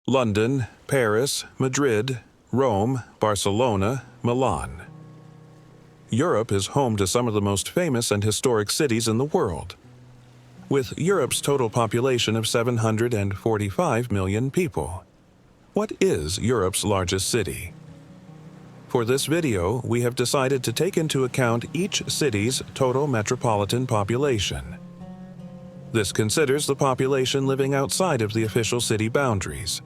London, Paris, Madrid, Rome, Barcelona, Milan. Europe is home to some of the most famous and historic cities in the world. With Europe's total population of 745 million people. What is Europe's largest city? For this video, we have decided to take into account each city's total metropolitan population. This considers the population living outside of the official city boundaries.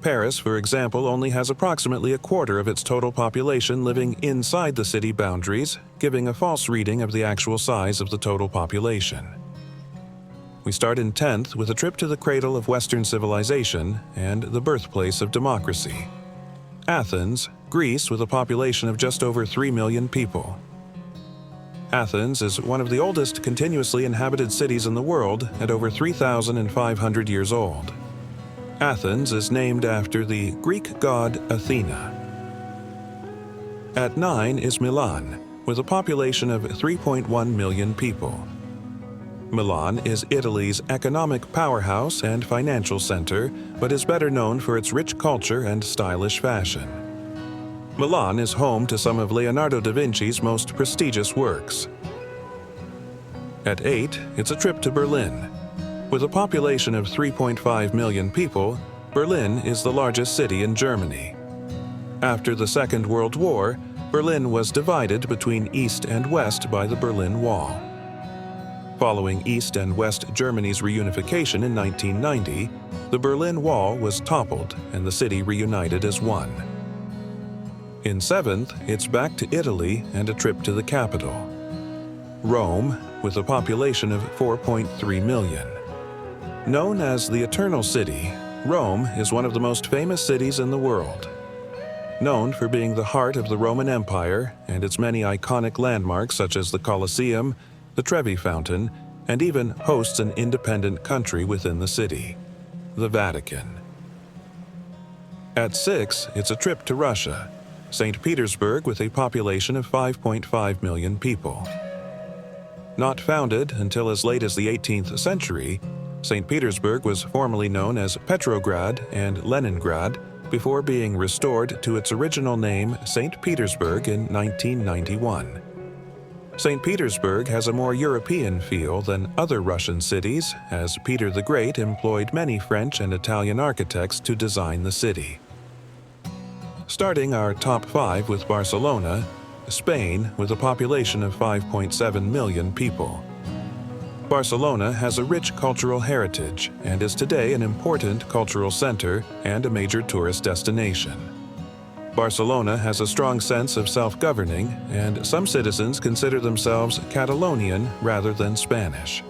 Paris, for example, only has approximately a quarter of its total population living inside the city boundaries, giving a false reading of the actual size of the total population. We start in 10th with a trip to the cradle of Western civilization and the birthplace of democracy. Athens, Greece, with a population of just over 3 million people. Athens is one of the oldest continuously inhabited cities in the world at over 3,500 years old. Athens is named after the Greek god Athena. At 9 is Milan, with a population of 3.1 million people. Milan is Italy's economic powerhouse and financial center, but is better known for its rich culture and stylish fashion. Milan is home to some of Leonardo da Vinci's most prestigious works. At 8, it's a trip to Berlin. With a population of 3.5 million people, Berlin is the largest city in Germany. After the Second World War, Berlin was divided between East and West by the Berlin Wall. Following East and West Germany's reunification in 1990, the Berlin Wall was toppled and the city reunited as one. In 7th, it's back to Italy and a trip to the capital. Rome, with a population of 4.3 million. Known as the Eternal City, Rome is one of the most famous cities in the world. Known for being the heart of the Roman Empire and its many iconic landmarks such as the Colosseum, the Trevi Fountain, and even hosts an independent country within the city, the Vatican. At 6, it's a trip to Russia, St. Petersburg, with a population of 5.5 million people. Not founded until as late as the 18th century, St. Petersburg was formerly known as Petrograd and Leningrad before being restored to its original name St. Petersburg in 1991. St. Petersburg has a more European feel than other Russian cities, as Peter the Great employed many French and Italian architects to design the city. Starting our top 5 with Barcelona, Spain, with a population of 5.7 million people. Barcelona has a rich cultural heritage and is today an important cultural center and a major tourist destination. Barcelona has a strong sense of self-governing, and some citizens consider themselves Catalonian rather than Spanish.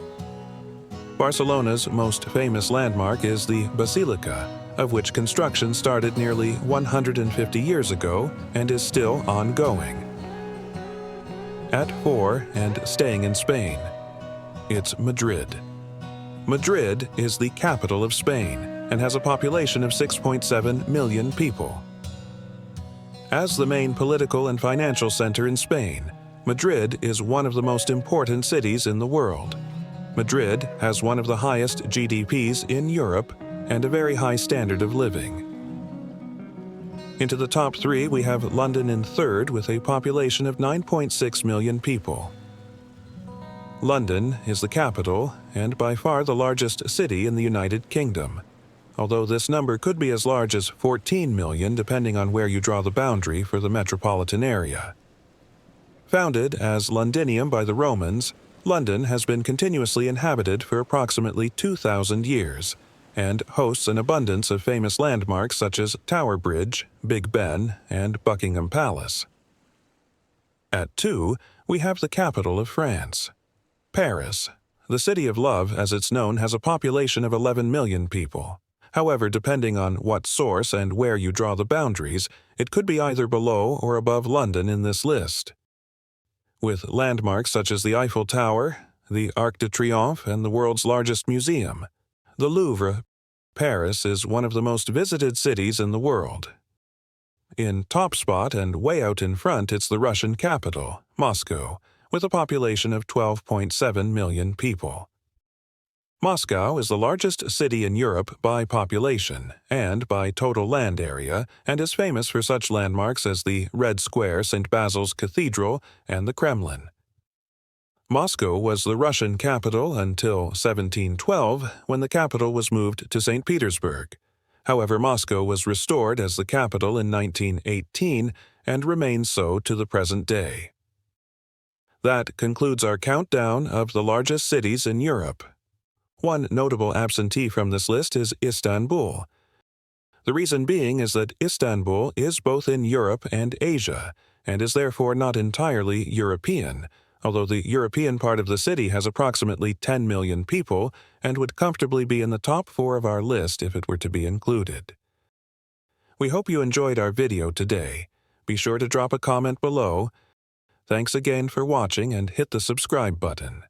Barcelona's most famous landmark is the Basilica, of which construction started nearly 150 years ago and is still ongoing. At 4, and staying in Spain, it's Madrid. Madrid is the capital of Spain and has a population of 6.7 million people. As the main political and financial center in Spain, Madrid is one of the most important cities in the world. Madrid has one of the highest GDPs in Europe and a very high standard of living. Into the top 3, we have London in 3rd with a population of 9.6 million people. London is the capital and by far the largest city in the United Kingdom, although this number could be as large as 14 million depending on where you draw the boundary for the metropolitan area. Founded as Londinium by the Romans, London has been continuously inhabited for approximately 2,000 years and hosts an abundance of famous landmarks such as Tower Bridge, Big Ben, and Buckingham Palace. At 2, we have the capital of France. Paris, the city of love as it's known, has a population of 11 million people. However, depending on what source and where you draw the boundaries, it could be either below or above London in this list. With landmarks such as the Eiffel Tower, the Arc de Triomphe, and the world's largest museum, the Louvre, Paris is one of the most visited cities in the world. In top spot and way out in front, it's the Russian capital, Moscow, with a population of 12.7 million people. Moscow is the largest city in Europe by population and by total land area, and is famous for such landmarks as the Red Square, St. Basil's Cathedral, and the Kremlin. Moscow was the Russian capital until 1712, when the capital was moved to St. Petersburg. However, Moscow was restored as the capital in 1918 and remains so to the present day. That concludes our countdown of the largest cities in Europe. One notable absentee from this list is Istanbul. The reason being is that Istanbul is both in Europe and Asia, and is therefore not entirely European, although the European part of the city has approximately 10 million people and would comfortably be in the top 4 of our list if it were to be included. We hope you enjoyed our video today. Be sure to drop a comment below. Thanks again for watching and hit the subscribe button.